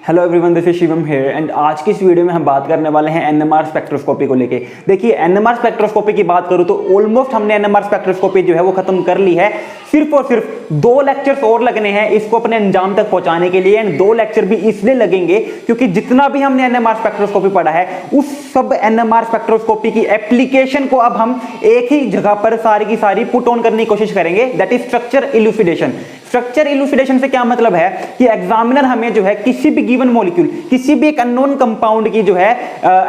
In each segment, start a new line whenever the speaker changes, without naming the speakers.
Hello everyone, this is Shivam here and आज की इस वीडियो में हम बात करने वाले हैं एनएमआर स्पेक्ट्रोस्कोपी को लेके। देखिए, एनएमआर स्पेक्ट्रोस्कोपी की बात करूं तो ऑलमोस्ट हमने एनएमआर स्पेक्ट्रोस्कोपी जो है वो खत्म कर ली है। सिर्फ और सिर्फ 2 लेक्चर्स और लगने हैं इसको अपने अंजाम तक पहुंचाने के लिए। एंड 2 लेक्चर भी इसलिए लगेंगे क्योंकि जितना भी हमने एनएमआर स्पेक्ट्रोस्कोपी पढ़ा है उस सब एनएमआर स्पेक्ट्रोस्कोपी की एप्लीकेशन को अब हम एक ही जगह पर सारी की सारी पुट ऑन करने की कोशिश करेंगे, that is structure elucidation. Structure इलुसिडेशन से क्या मतलब है कि एग्जामिनर हमें जो है किसी भी गिवन मॉलिक्यूल, किसी भी एक अननोन कंपाउंड की जो है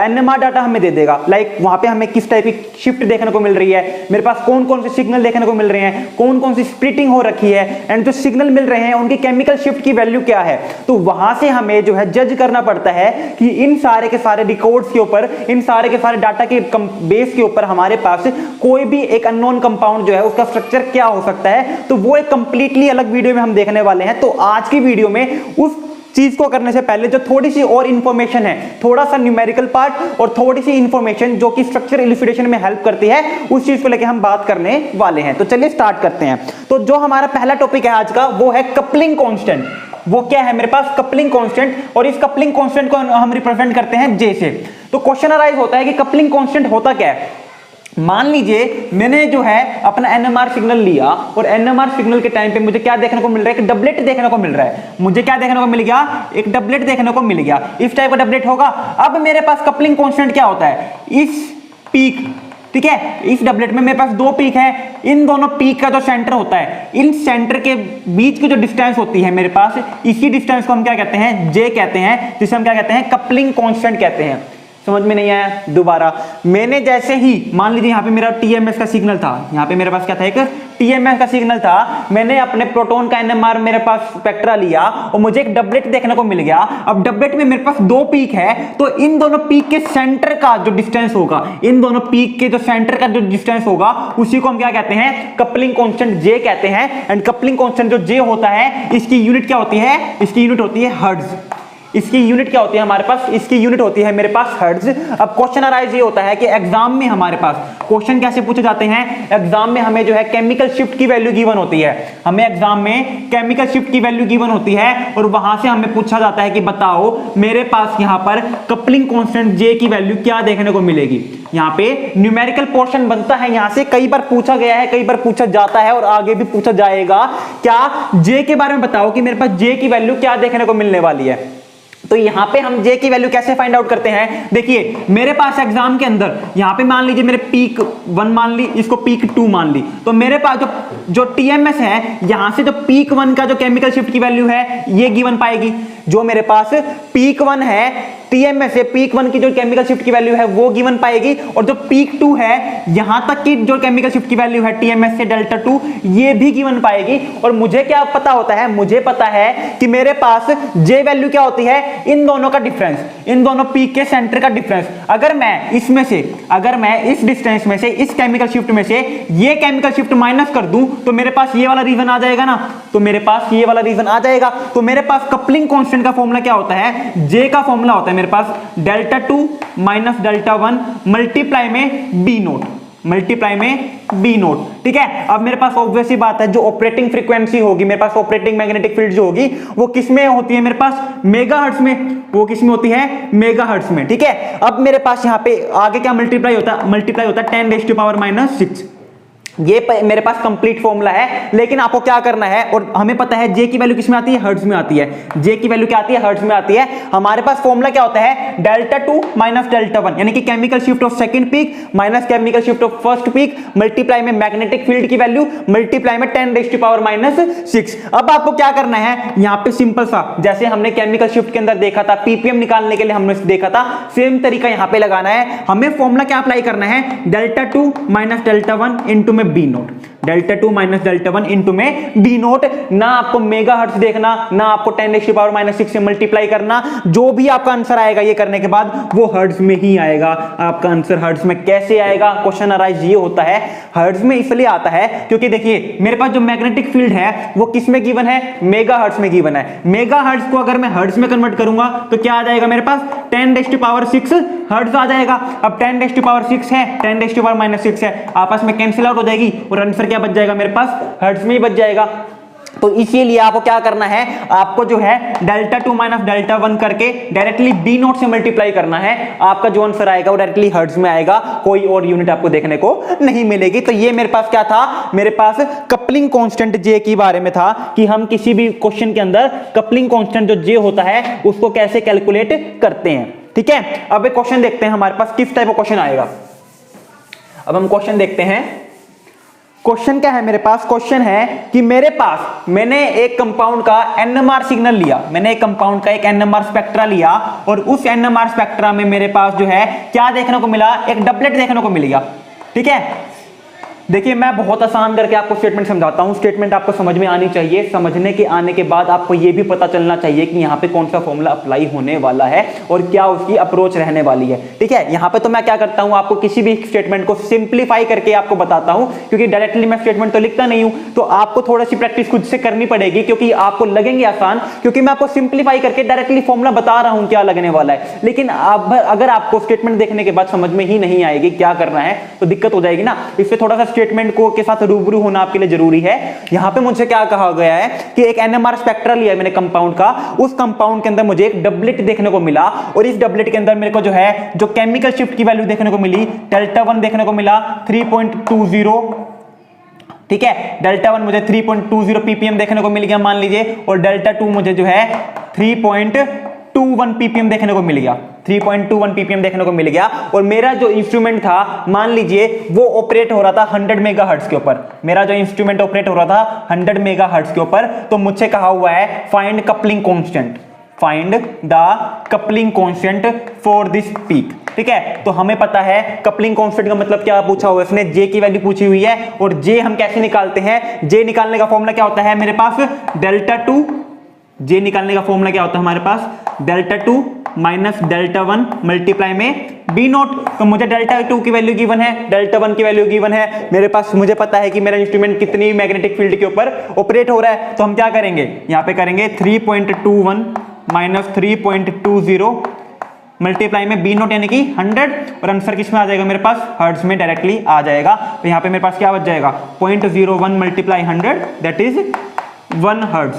एनएमआर डाटा हमें दे देगा। लाइक वहां पे हमें किस टाइप की शिफ्ट देखने को मिल रही है, मेरे पास कौन कौन से सिग्नल देखने को मिल रहे हैं, कौन कौन सी स्प्लिटिंग हो रखी है, एंड जो सिग्नल मिल रहे हैं उनकी केमिकल शिफ्ट की वैल्यू क्या है। तो वहां से हमें जो है जज करना पड़ता है कि इन सारे के सारे रिकॉर्ड्स के ऊपर, इन सारे के सारे डाटा के बेस के ऊपर हमारे पास कोई भी एक अननोन कंपाउंड जो है उसका स्ट्रक्चर क्या हो सकता है। तो वो एक कंप्लीटली अलग वीडियो में हम देखने वाले हैं। तो आज की वीडियो में उस चीज को करने से पहले जो थोड़ी सी और इंफॉर्मेशन है, थोड़ा सा न्यूमेरिकल पार्ट और थोड़ी सी इंफॉर्मेशन जो कि स्ट्रक्चर इलुसिडेशन में हेल्प करती है, उस चीज को लेके हम बात करने वाले हैं। तो चलिए स्टार्ट करते हैं। तो जो हमारा पहला टॉपिक है आज का वो है कपलिंग कांस्टेंट। वो क्या है मेरे पास? Coupling constant. और इस कपलिंग कांस्टेंट को हम रिप्रेजेंट करते हैं जे से। तो क्वेश्चन अराइज होता है कि कपलिंग कांस्टेंट होता क्या है। मान लीजिए मैंने जो है अपना एनएमआर सिग्नल लिया और एनएमआर सिग्नल के टाइम पे मुझे क्या देखने को मिल रहा है? एक डबलेट देखने को मिल रहा है। मुझे क्या देखने को मिल गया? एक डबलेट देखने को मिल गया। इस टाइप का डबलेट होगा। अब मेरे पास कपलिंग कांस्टेंट क्या होता है? इस पीक, ठीक है, इस डबलेट में मेरे पास 2 पीक है। इन दोनों पीक का जो सेंटर होता है, इन सेंटर के बीच की जो डिस्टेंस होती है मेरे पास, इसी डिस्टेंस को हम क्या कहते हैं? जे कहते हैं, जिसे हम क्या कहते हैं? कपलिंग कांस्टेंट कहते हैं। समझ में नहीं आया? दोबारा, मैंने जैसे ही मान लीजिए यहाँ पे मेरा टीएमएस का सिग्नल था, यहाँ पे मेरे पास क्या था? एक टीएमएस का सिग्नल था। मैंने अपने प्रोटॉन का एनएमआर मेरे पास स्पेक्ट्रा लिया और मुझे एक डबलेट देखने को मिल गया। अब डबलेट में मेरे पास 2 पीक है, तो इन दोनों पीक के सेंटर का जो डिस्टेंस होगा, इन दोनों पीक के जो सेंटर का जो डिस्टेंस होगा, उसी को हम क्या कहते हैं? कपलिंग कांस्टेंट जे कहते हैं। एंड कपलिंग कांस्टेंट जो जे होता है, इसकी यूनिट क्या होती है? इसकी यूनिट होती है हर्ट्ज। इसकी यूनिट क्या होती है हमारे पास? इसकी यूनिट होती है मेरे पास हर्ट्ज। अब क्वेश्चन अराइज ये होता है कि एग्जाम में हमारे पास क्वेश्चन कैसे पूछे जाते हैं? एग्जाम में हमें जो है केमिकल शिफ्ट की वैल्यू गिवन होती है। हमें एग्जाम में केमिकल शिफ्ट की वैल्यू गिवन होती है और वहां से हमें पूछा जाता है कि बताओ मेरे पास यहां पर कपलिंग कांस्टेंट जे की वैल्यू क्या देखने को मिलेगी। यहाँ पे न्यूमेरिकल पोर्शन बनता है। यहां से कई बार पूछा गया है, कई बार पूछा जाता है और आगे भी पूछा जाएगा। क्या जे के बारे में बताओ कि मेरे पास जे की वैल्यू क्या देखने को मिलने वाली है। तो यहां पे हम जे की वैल्यू कैसे फाइंड आउट करते हैं? देखिए, मेरे पास एग्जाम के अंदर यहां पे मान लीजिए मेरे पीक 1 मान ली, इसको पीक 2 मान ली, तो मेरे पास जो टीएमएस है, यहां से जो पीक 1 का जो केमिकल शिफ्ट की वैल्यू है ये गिवन पाएगी। जो मेरे पास पीक 1 है टीएमएस से, पीक 1 की जो केमिकल शिफ्ट की वैल्यू है वो गिवन पाएगी। और जो पीक 2 है, यहां तक की जो केमिकल शिफ्ट की वैल्यू है टीएमएस से डेल्टा 2, ये भी गिवन पाएगी। और मुझे क्या पता होता है? मुझे पता है कि मेरे पास जे वैल्यू क्या होती है? इन दोनों का डिफरेंस, इन दोनों पीक के सेंटर का डिफरेंस। अगर मैं इसमें से, अगर मैं इस डिस्टेंस में से, इस केमिकल शिफ्ट में से ये केमिकल शिफ्ट माइनस कर दूं तो मेरे पास ये वाला रीजन आ जाएगा ना। तो मेरे पास ये वाला रीजन आ जाएगा। तो मेरे पास कपलिंग कांस्टेंट का फॉर्मूला क्या होता है? जे का फॉर्मूला होता है मेरे पास डेल्टा 2 माइनस डेल्टा 1 मल्टीप्लाई में बी नोट, मल्टीप्लाई में बी नोट। ठीक है। अब मेरे पास ऑब्वियस ही बात है, जो ऑपरेटिंग फ्रीक्वेंसी होगी मेरे पास, ऑपरेटिंग मैग्नेटिक फील्ड जो होगी वो किस में होती है मेरे पास? मेगाहर्ट्ज में। वो किस में होती है? मेगाहर्ट्ज में। ठीक है। अब मेरे पास यहाँ पे आगे क्या मल्टीप्लाई होता है? मल्टीप्लाई होता है 10⁻⁻⁶। ये मेरे पास कंप्लीट फॉर्मूला है। लेकिन आपको क्या करना है, और हमें पता है जे की वैल्यू किस में आती है? हर्ट्ज में आती है। जे की वैल्यू क्या आती है? हर्ट्ज में आती है। हमारे पास फॉर्मूला क्या होता है? डेल्टा 2 माइनस डेल्टा 1, यानी कि chemical shift of second peak minus chemical shift of first peak, multiply में मैग्नेटिक फील्ड की वैल्यू, मल्टीप्लाई में 10⁻⁻⁶। अब आपको क्या करना है? यहाँ पे सिंपल सा, जैसे हमने केमिकल शिफ्ट के अंदर देखा था, पीपीएम निकालने के लिए हमने देखा था, सेम तरीका यहाँ पे लगाना है। हमें फॉर्मूला क्या अप्लाई करना है? डेल्टा 2 माइनस डेल्टा 1 इंटू में B naught, delta 2 minus delta 1 into में बी नोट। ना आपको मेगाहर्ट्ज देखना, ना आपको 10⁻⁻⁶ से मल्टीप्लाई करना। जो भी आपका आंसर आएगा ये करने के बाद वो हर्ट्ज में ही आएगा। आपका आंसर हर्ट्ज में कैसे आएगा? क्वेश्चन अराइज ये होता है, हर्ट्ज में इसलिए आता है क्योंकि देखिए मेरे पास जो मैग्नेटिक फील्ड है वो किस में गिवन है? मेगाहर्ट्ज में गिवन है। मेगाहर्ट्ज को अगर मैं हर्ट्ज में कन्वर्ट करूंगा तो क्या आ जाएगा मेरे पास? 10⁻⁶ हर्ट्ज आ जाएगा। अब 10⁻⁶ है, 10⁻⁻⁶ है, आपस में कैंसिल आउट हो जाएगी और आंसर क्या बच जाएगा मेरे पास? हर्ट्ज में ही बच जाएगा। तो इसीलिए आपको क्या करना है, आपको जो है डेल्टा 2 माइनस डेल्टा 1 करके डायरेक्टली बी नॉट से मल्टीप्लाई करना है। आपका जो आंसर आएगा वो डायरेक्टली हर्ट्ज में आएगा, कोई और यूनिट आपको देखने को नहीं मिलेगी। तो ये मेरे पास क्या था, मेरे पास कपलिंग कांस्टेंट जे के बारे में था कि हम किसी भी क्वेश्चन के अंदर कपलिंग कांस्टेंट जो जे होता है उसको कैसे कैलकुलेट करते हैं। ठीक है, अब एक क्वेश्चन देखते हैं हमारे पास किस टाइप का क्वेश्चन आएगा। अब हम क्वेश्चन देखते हैं। क्वेश्चन क्या है मेरे पास, क्वेश्चन है कि मेरे पास मैंने एक कंपाउंड का एनएमआर सिग्नल लिया, मैंने एक कंपाउंड का एक एनएमआर स्पेक्ट्रा लिया और उस एनएमआर स्पेक्ट्रा में मेरे पास जो है क्या देखने को मिला, एक डबलेट देखने को मिल गया। ठीक है, देखिए मैं बहुत आसान करके आपको स्टेटमेंट समझाता हूं, स्टेटमेंट आपको समझ में आनी चाहिए, समझने के आने के बाद आपको यह भी पता चलना चाहिए कि यहां पे कौन सा फॉर्मूला अप्लाई होने वाला है और क्या उसकी अप्रोच रहने वाली है। ठीक है, यहां पे तो मैं क्या करता हूं, आपको किसी भी स्टेटमेंट को सिंप्लीफाई करके आपको बताता हूं, क्योंकि डायरेक्टली मैं स्टेटमेंट तो लिखता नहीं हूं, तो आपको थोड़ी सी प्रैक्टिस खुद से करनी पड़ेगी, क्योंकि आपको लगेंगे आसान, क्योंकि मैं आपको सिंप्लीफाई करके डायरेक्टली फॉर्मूला बता रहा हूं क्या लगने वाला है। लेकिन अब अगर आपको स्टेटमेंट देखने के बाद समझ में ही नहीं आएगी क्या करना है तो दिक्कत हो जाएगी ना। इससे थोड़ा सा स्टेटमेंट को के रूबरू होना आपके लिए जरूरी है। यहां पे मुझे क्या कहा गया है कि एक एनएमआर स्पेक्ट्रा लिया मैंने कंपाउंड का, उस कंपाउंड के अंदर मुझे एक डबलेट देखने को मिला और इस डबलेट के अंदर मेरे को जो है जो केमिकल शिफ्ट की वैल्यू देखने को मिली, डेल्टा 1 देखने को मिला 3.20। ठीक है, डेल्टा 1 मुझे 3.20 ppm देखने को मिल गया मान लीजिए, और डेल्टा 2 मुझे जो है 3.21 ppm देखने को मिल गया, 3.21 ppm देखने को मिल गया। और मेरा जो इंस्ट्रूमेंट था मान लीजिए वो ऑपरेट हो रहा था 100 मेगाहर्ट्ज के ऊपर, मेरा जो इंस्ट्रूमेंट ऑपरेट हो रहा था 100 मेगाहर्ट्ज के ऊपर। तो मुझसे कहा हुआ है find coupling constant, find the coupling constant for this peak. ठीक है, तो हमें पता है कपलिंग कांस्टेंट का मतलब क्या पूछा हुआ है, इसने जे की वैल्यू पूछी हुई है, और जे हम कैसे निकालते हैं, जे निकालने का फॉर्मूला क्या होता है मेरे पास, डेल्टा 2, जे निकालने का फॉर्मूला क्या होता है हमारे पास, डेल्टा 2 माइनस डेल्टा 1 मल्टीप्लाई में बी नॉट। तो मुझे डेल्टा 2 की वैल्यू गिवन है, डेल्टा 1 की वैल्यू गिवन है मेरे पास, मुझे पता है कि मेरा इंस्ट्रूमेंट कितनी मैग्नेटिक फील्ड के ऊपर ऑपरेट हो रहा है। तो हम क्या करेंगे, यहां पे करेंगे 3.21 माइनस 3.20 मल्टीप्लाई में बी नॉट यानी कि 100, और आंसर किस में आ जाएगा मेरे पास, हर्ट्ज में डायरेक्टली आ जाएगा। तो यहां पे मेरे पास क्या बच जाएगा, 0.01 मल्टीप्लाई 100 दैट इज 1 हर्ट्ज।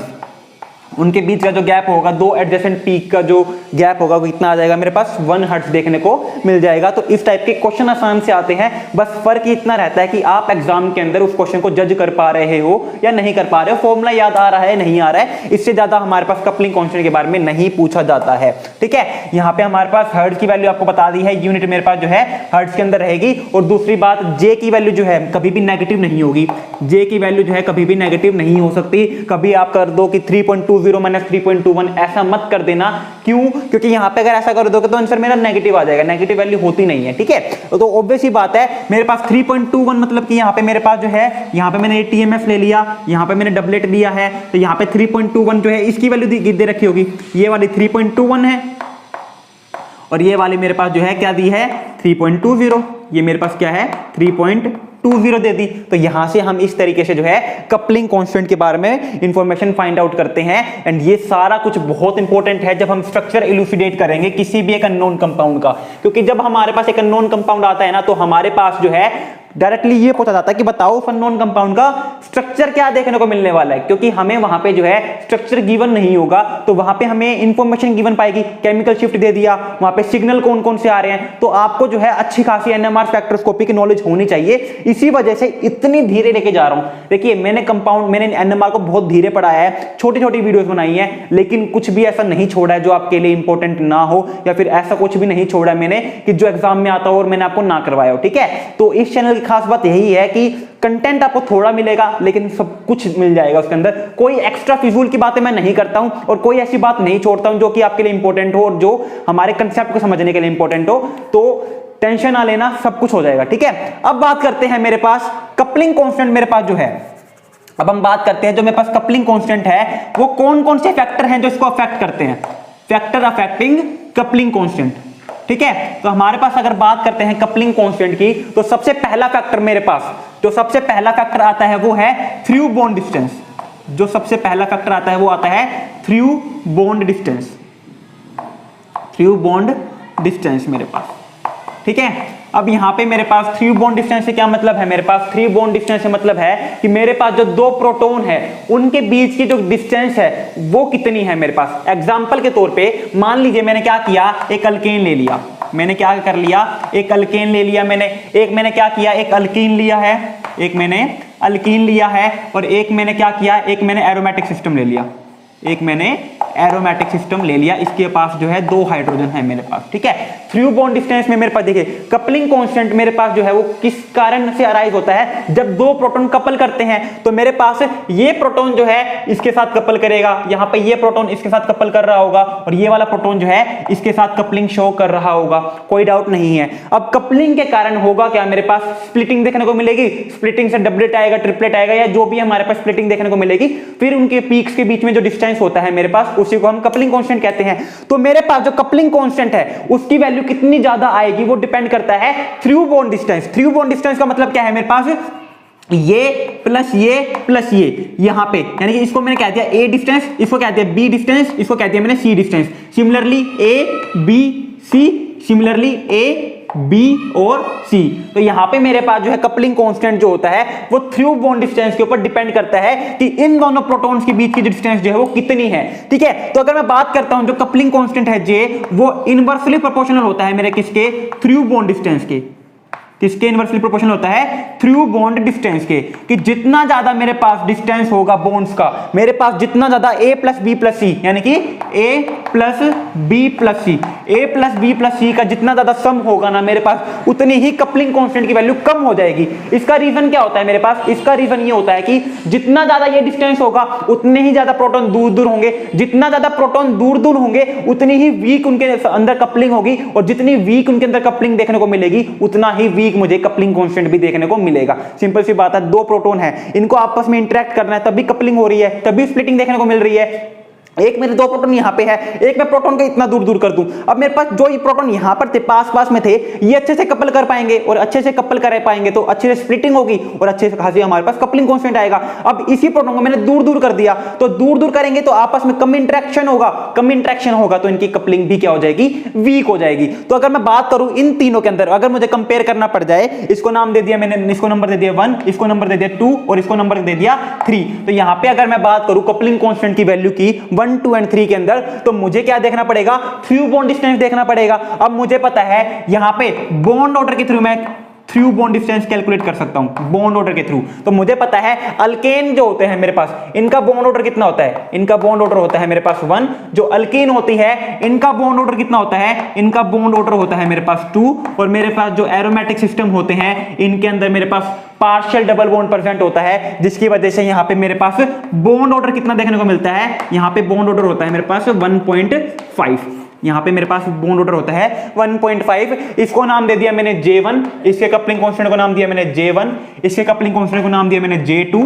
उनके बीच का जो गैप होगा, दो एडजेसेंट पीक का जो गैप होगा वो कितना आ जाएगा मेरे पास, 1 हर्ट्ज देखने को मिल जाएगा। तो इस टाइप के क्वेश्चन आसान से आते हैं, बस फर्क इतना रहता है कि आप एग्जाम के अंदर उस क्वेश्चन को जज कर पा रहे हो या नहीं कर पा रहे हो, फॉर्मूला याद आ रहा है नहीं आ रहा है, इससे ज्यादा हमारे पास कपलिंग कांस्टेंट के बारे में नहीं पूछा जाता है। ठीक है, यहाँ पे हमारे पास हर्ट्ज की वैल्यू आपको बता दी है, यूनिट मेरे पास जो है हर्ट्ज के अंदर रहेगी। और दूसरी बात, जे की वैल्यू जो है कभी भी नेगेटिव नहीं होगी, जे की वैल्यू जो है कभी भी नेगेटिव नहीं हो सकती। कभी आप कर दो कि 3.20 माइनस 3.21, ऐसा मत कर देना। क्यों, क्योंकि यहां पे अगर ऐसा कर दोगे तो आंसर मेरा नेगेटिव आ जाएगा, नेगेटिव वैल्यू होती नहीं है। ठीक है, तो ऑब्वियस ही बात है, मेरे पास 3.21 मतलब कि यहां पे मेरे पास जो है, यहां पे मैंने टीएमएफ ले लिया, यहां पे मैंने डबलेट लिया है, तो यहां पे 3.21 जो है इसकी वैल्यू दे रखी होगी, ये वाली 3.21 है, और ये वाली मेरे पास जो है क्या दी है 3.20, ये मेरे पास क्या है 3.20 दे दी। तो यहां से हम इस तरीके से जो है कपलिंग कांस्टेंट के बारे में इंफॉर्मेशन फाइंड आउट करते हैं। एंड ये सारा कुछ बहुत इंपॉर्टेंट है जब हम स्ट्रक्चर इलुसिडेट करेंगे किसी भी एक अननोन कंपाउंड का, क्योंकि जब हमारे पास एक अननोन कंपाउंड आता है ना, तो हमारे पास जो है डायरेक्टली ये पूछा जाता है कि बताओ उस अननोन कंपाउंड का स्ट्रक्चर क्या देखने को मिलने वाला है, क्योंकि हमें वहां पे जो है स्ट्रक्चर गिवन नहीं होगा, तो वहां पे हमें इंफॉर्मेशन गिवन पाएगी। केमिकल शिफ्ट दे दिया, वहां पे सिग्नल कौन कौन से आ रहे हैं, तो आपको जो है अच्छी खासी एनएमआर स्पेक्ट्रोस्कोपी की नॉलेज होनी चाहिए। इसी वजह से इतनी धीरे लेके जा रहा हूं। देखिए मैंने एनएमआर को बहुत धीरे पढ़ाया है, छोटी छोटी वीडियोस बनाई है, लेकिन कुछ भी ऐसा नहीं छोड़ा है जो आपके लिए इंपॉर्टेंट ना हो, या फिर ऐसा कुछ भी नहीं छोड़ा मैंने कि जो एग्जाम में आता हो और मैंने आपको ना करवाया हो। ठीक है, तो इस चैनल खास बात यही है कि कंटेंट आपको थोड़ा मिलेगा लेकिन सब कुछ मिल जाएगा उसके अंदर। कोई एक्स्ट्रा फिजूल की बातें मैं नहीं करता हूं और कोई ऐसी बात नहीं छोड़ता हूं जो कि आपके लिए इंपॉर्टेंट हो और जो हमारे कंसेप्ट को समझने के लिए इंपॉर्टेंट हो। तो टेंशन ना लेना, सब कुछ हो जाएगा। ठीक है, अब बात करते हैं मेरे पास कपलिंग कांस्टेंट मेरे पास जो है। अब हम बात करते हैं जो मेरे पास कपलिंग कांस्टेंट है वो कौन कौन से फैक्टर हैं जो इसको अफेक्ट करते हैं, फैक्टर अफेक्टिंग कपलिंग कांस्टेंट। ठीक है, तो हमारे पास अगर बात करते हैं कपलिंग कांस्टेंट की, तो सबसे पहला फैक्टर मेरे पास जो सबसे पहला फैक्टर आता है वो है थ्रू बॉन्ड डिस्टेंस। जो सबसे पहला फैक्टर आता है वो आता है through bond distance, through bond distance मेरे पास। ठीक है। अब यहाँ पे मेरे पास 3 बॉन्ड डिस्टेंस से क्या मतलब है, मेरे पास 3 बॉन्ड डिस्टेंस से मतलब है कि मेरे पास जो 2 प्रोटॉन है उनके बीच की जो डिस्टेंस है वो कितनी है मेरे पास। एग्जांपल के तौर पे मान लीजिए मैंने क्या किया, एक अल्केन ले लिया, मैंने क्या कर लिया, एक अल्केन ले लिया, मैंने क्या किया, एक अल्कीन लिया है, एक मैंने अल्कीन लिया है, और एक मैंने क्या किया, एक मैंने एरोमेटिक सिस्टम ले लिया, एक मैंने एरोमेटिक सिस्टम ले लिया। इसके पास जो है 2 हाइड्रोजन है मेरे पास, ठीक है। 3 बॉन्ड डिस्टेंस में मेरे पास देखिए कपलिंग कांस्टेंट मेरे पास जो है वो किस कारण से अराइज होता है, जब 2 प्रोटॉन कपल करते हैं तो मेरे पास ये प्रोटॉन जो है इसके साथ कपल करेगा, यहां पे ये प्रोटॉन इसके साथ कपल कर रहा होगा, और ये वाला प्रोटॉन जो है इसके साथ कपलिंग शो कर रहा होगा, कोई डाउट नहीं है। अब कपलिंग के कारण होगा क्या, मेरे पास स्प्लिटिंग देखने को मिलेगी, स्प्लिटिंग से डबलेट आएगा, ट्रिपलेट आएगा, या जो भी हमारे पास स्प्लिटिंग देखने को मिलेगी, फिर उनके पीक्स के बीच में जो डिस्टेंस होता है मेरे पास उसी को हम कपलिंग कांस्टेंट कहते हैं। तो मेरे पास जो कपलिंग कांस्टेंट है उसकी वैल्यू कितनी ज्यादा आएगी वो डिपेंड करता है 3 बॉन्ड डिस्टेंस। 3 बॉन्ड डिस्टेंस का मतलब क्या है, मेरे पास ये प्लस ये यहां पे, यानी कि इसको मैंने कह दिया ए डिस्टेंस, इसको कहते हैं बी डिस्टेंस, इसको कहते हैं मैंने C distance. Similarly A B C, similarly A B और सी। तो यहां पे मेरे पास जो है कपलिंग कांस्टेंट जो होता है वो 3 बॉन्ड डिस्टेंस के ऊपर डिपेंड करता है कि इन दोनों प्रोटॉन्स के बीच की डिस्टेंस जो है वो कितनी है, ठीक है। तो अगर मैं बात करता हूं जो कपलिंग कांस्टेंट है जे, वो इनवर्सली प्रोपोर्शनल होता है मेरे किसके, 3 बॉन्ड डिस्टेंस के। किसके इनवर्सली प्रोपोर्शनल होता है, 3 बॉन्ड डिस्टेंस के, कि जितना ज्यादा मेरे पास डिस्टेंस होगा बॉन्ड्स का, मेरे पास जितना ज्यादा a plus B plus C, यानी कि a plus B plus C, a plus B plus C का जितना ज्यादा सम होगा ना मेरे पास, उतनी ही कपलिंग कांस्टेंट की वैल्यू कम हो जाएगी। इसका रीजन क्या होता है मेरे पास, इसका रीजन ये होता है कि जितना ज्यादा ये डिस्टेंस होगा उतने ही ज्यादा प्रोटॉन दूर दूर होंगे, जितना ज्यादा प्रोटॉन दूर दूर होंगे उतनी ही वीक उनके अंदर कपलिंग होगी, और जितनी वीक उनके अंदर कपलिंग देखने को मिलेगी उतना ही वीक मुझे कपलिंग कांस्टेंट भी देखने को मिलेगा। सिंपल सी बात है, 2 प्रोटॉन है, इनको आपस में इंटरेक्ट करना है, तभी कपलिंग हो रही है, तभी स्प्लिटिंग देखने को मिल रही है। एक मेरे 2 प्रोटॉन यहां पे है, एक मैं प्रोटॉन को इतना दूर दूर कर दूं, अब मेरे पास जो ये प्रोटॉन यहां पर थे, पास पास में थे, ये अच्छे से कपल कर पाएंगे, और अच्छे से कपल कर पाएंगे तो अच्छे से स्प्लिटिंग होगी और अच्छे से खासी हमारे पास कपलिंग कांस्टेंट आएगा। अब इसी प्रोटॉन को मैंने दूर दूर कर दिया, तो दूर दूर करेंगे तो आपस में कम इंटरेक्शन होगा, कम इंटरेक्शन होगा तो इनकी कपलिंग भी क्या हो जाएगी, वीक हो जाएगी। तो अगर मैं बात करूं इन तीनों के अंदर, अगर मुझे कंपेयर करना पड़ जाए, इसको नाम दे दिया मैंने, इसको नंबर दे दिया 1, इसको नंबर दे दिया 2 और इसको नंबर दे दिया 3, तो यहां पे अगर मैं बात करूं कपलिंग कांस्टेंट की वैल्यू की 1, 2 एंड 3 के, तो मुझे क्या देखना पड़ेगा, 3 बॉन्ड डिस्टेंस देखना पड़ेगा। अब मुझे पता है यहां पे बॉन्ड ऑर्डर के थ्रू मैं 3 बॉन्ड डिस्टेंस कैलकुलेट कर सकता हूं, बॉन्ड ऑर्डर के थ्रू। तो मुझे पता है अल्केन जो होते हैं मेरे पास, इनका बॉन्ड ऑर्डर कितना होता है, इनका बॉन्ड ऑर्डर होता है मेरे पास 1। जो अल्कीन होती है इनका बॉन्ड ऑर्डर कितना होता है, इनका बॉन्ड ऑर्डर होता है मेरे पास 2, और मेरे पास जो एरोमेटिक सिस्टम होते हैं इनके अंदर मेरे पास पार्शियल डबल बॉन्ड प्रेजेंट होता है, जिसकी वजह से यहां पे मेरे पास बॉन्ड ऑर्डर कितना देखने को मिलता है, यहां पे बॉन्ड ऑर्डर होता है मेरे पास 1.5, यहां पे मेरे पास बॉन्ड ऑर्डर होता है 1.5। इसको नाम दे दिया मैंने J1, इसके कपलिंग कांस्टेंट को नाम दिया मैंने J1, इसके कपलिंग कांस्टेंट को नाम दिया मैंने J2,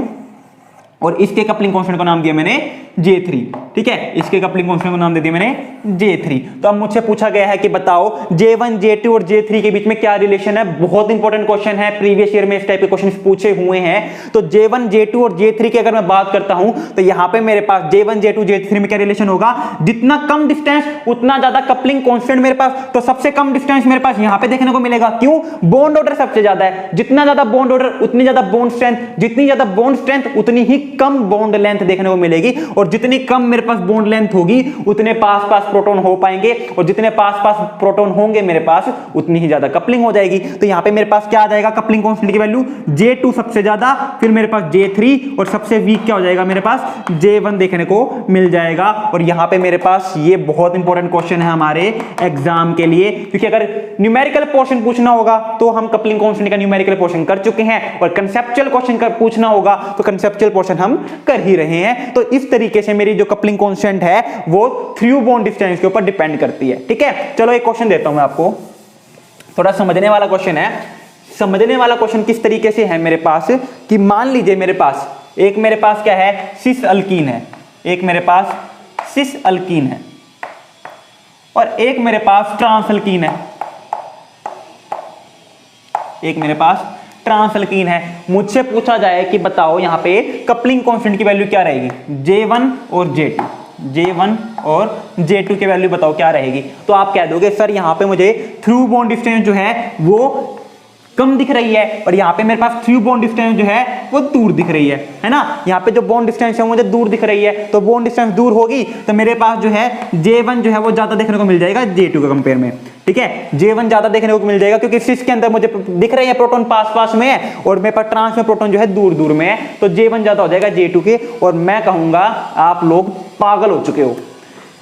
और इसके कपलिंग कांस्टेंट को नाम दिया मैंने J3, ठीक है, इसके कपलिंग कांस्टेंट को नाम दे दिया मैंने J3। तो अब मुझसे पूछा गया है कि बताओ J1, J2 और J3 के बीच में क्या रिलेशन है। बहुत इंपॉर्टेंट क्वेश्चन है, प्रीवियस ईयर में इस टाइप के क्वेश्चन पूछे हुए हैं। तो J1, J2 और J3 की अगर मैं बात करता हूं तो यहां पे मेरे पास J1, J2, J3 में क्या रिलेशन होगा, जितना कम डिस्टेंस उतना ज्यादा कपलिंग कांस्टेंट मेरे पास। तो सबसे कम डिस्टेंस मेरे पास यहां पे देखने को मिलेगा, क्यों, बॉन्ड ऑर्डर सबसे ज्यादा है, जितना ज्यादा बॉन्ड ऑर्डर उतनी ज्यादा बॉन्ड स्ट्रेंथ, जितनी ज्यादा बॉन्ड स्ट्रेंथ उतनी ही कम बॉन्ड लेंथ देखने को मिलेगी, और जितनी कम मेरे पास बॉन्ड लेंथ होगी उतने पास पास प्रोटॉन हो पाएंगे, और जितने पास पास प्रोटॉन होंगे मेरे पास उतनी ही ज्यादा कपलिंग हो जाएगी। तो यहां पे मेरे पास क्या आ जाएगा, कपलिंग कांस्टेंट की वैल्यू J2 सबसे ज्यादा, फिर मेरे पास J3, और सबसे वीक क्या हो जाएगा मेरे पास J1 देखने को मिल जाएगा। और यहां पे मेरे पास ये बहुत इंपॉर्टेंट क्वेश्चन है हमारे एग्जाम के लिए, क्योंकि अगर न्यूमेरिकल पोर्शन पूछना होगा तो हम कपलिंग कांस्टेंट का न्यूमेरिकल पोर्शन कर चुके हैं, और कंसेप्चुअल क्वेश्चन का पूछना होगा तो कंसेप्चुअल पोर्शन हम कर ही रहे हैं। तो इस तरीके से मेरी जो कपलिंग कांस्टेंट है वो 3 बॉन्ड डिस्टेंस के ऊपर डिपेंड करती है, ठीक है। चलो एक क्वेश्चन देता हूं मैं आपको, थोड़ा समझने वाला क्वेश्चन है। समझने वाला क्वेश्चन किस तरीके से है मेरे पास, कि मान लीजिए मेरे पास क्या है, सिस अल्कीन है, एक मेरे पास सिस अल्कीन है, और एक मेरे पास ट्रांस अल्कीन है, एक मेरे पास ट्रांस अल्कीन है। मुझसे पूछा जाए कि बताओ यहां पे कपलिंग कांस्टेंट की वैल्यू क्या रहेगी, J1 और J2, J1 और J2 की वैल्यू बताओ क्या रहेगी। तो आप कह दोगे सर यहाँ पे मुझे थ्रू बॉन्ड डिस्टेंस जो है वो कम दिख रही है और यहाँ पे मेरे पास थ्रू बॉन्ड डिस्टेंस जो है वो दूर दिख रही है ना। यहाँ पे जो बॉन्ड डिस्टेंस है मुझे दूर दिख रही है, तो बॉन्ड डिस्टेंस दूर होगी तो मेरे पास जो है J1 जो है वो ज्यादा देखने को मिल जाएगा J2 के कंपेयर में। ठीक है, J1 ज्यादा देखने को मिल जाएगा क्योंकि सिस के अंदर मुझे दिख रहे हैं प्रोटॉन पास पास में है और मेरे पास ट्रांस में प्रोटॉन जो है दूर दूर में है, तो J1 ज्यादा हो जाएगा J2 के। और मैं कहूंगा आप लोग पागल हो चुके हो,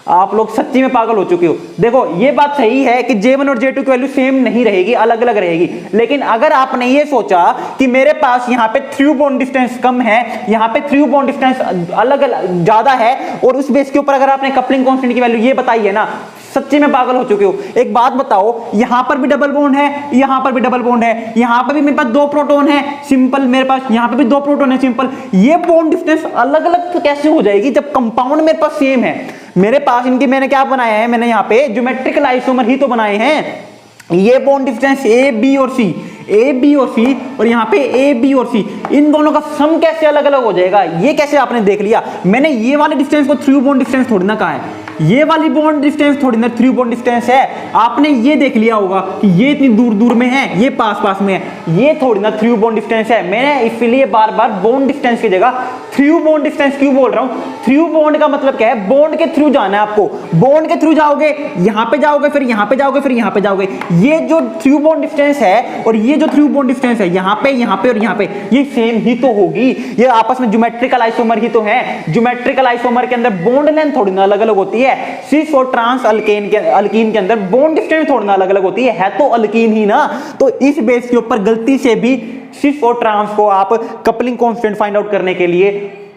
आप लोग सच्ची में पागल हो चुके हो। देखो ये बात सही है कि J1 और J2 की वैल्यू सेम नहीं रहेगी, अलग अलग रहेगी, लेकिन अगर आपने ये सोचा कि मेरे पास यहाँ पे थ्रू बॉन्ड डिस्टेंस कम है, यहाँ पे थ्रू बॉन्ड डिस्टेंस अलग अलग ज्यादा है, और उस बेस के ऊपर अगर आपने कपलिंग कांस्टेंट की वैल्यू ये बताई है ना, सच्ची में पागल हो चुके हो। एक बात बताओ, यहां पर भी डबल बॉन्ड है, यहां पर भी डबल बॉन्ड है, यहां पर भी मेरे पास दो प्रोटॉन है सिंपल, मेरे पास यहां पर भी दो प्रोटॉन है सिंपल, ये बॉन्ड डिस्टेंस अलग अलग तो कैसे हो जाएगी जब कंपाउंड मेरे पास सेम है। मेरे पास इनकी मैंने क्या बनाया है, मैंने यहाँ पे ज्योमेट्रिकल आइसोमर ही तो बनाए हैं। ये बॉन्ड डिस्टेंस ए बी और सी, ए बी और सी, और यहाँ पे ए बी और सी, इन दोनों का सम कैसे अलग अलग हो जाएगा, ये कैसे आपने देख लिया। मैंने ये वाले डिस्टेंस को थ्रू बॉन्ड डिस्टेंस थोड़ी ना कहा है, ये वाली बॉन्ड डिस्टेंस थोड़ी ना थ्रू बॉन्ड डिस्टेंस है। आपने ये देख लिया होगा कि ये इतनी दूर दूर में है, ये पास पास में है, ये थोड़ी ना थ्रू बॉन्ड डिस्टेंस है। मैंने इसलिए बार बार बॉन्ड डिस्टेंस की जगह थ्रू बॉन्ड डिस्टेंस क्यों बोल रहा हूं। थ्रू बॉन्ड का मतलब क्या है, बॉन्ड के थ्रू जाना है आपको, बॉन्ड के थ्रू जाओगे, यहां पे जाओगे, फिर यहां पे जाओगे, फिर यहां पे जाओगे। ये जो थ्रू बॉन्ड डिस्टेंस है और ये जो थ्रू बॉन्ड डिस्टेंस है, यहां पे और यहां पे, ये सेम ही तो होगी, ये आपस में ज्योमेट्रिकल आइसोमर ही तो है। ज्योमेट्रिकल आइसोमर के अंदर बॉन्ड लेंथ थोड़ी ना अलग अलग होती है। सिस और ट्रांस अल्कीन के अंदर बॉन्ड डिस्टेंस थोड़ी ना अलग अलग होती है तो अल्कीन ही ना। तो इस बेस के ऊपर गलती से भी सिस और ट्रांस को आप कपलिंग कांस्टेंट फाइंड आउट करने के लिए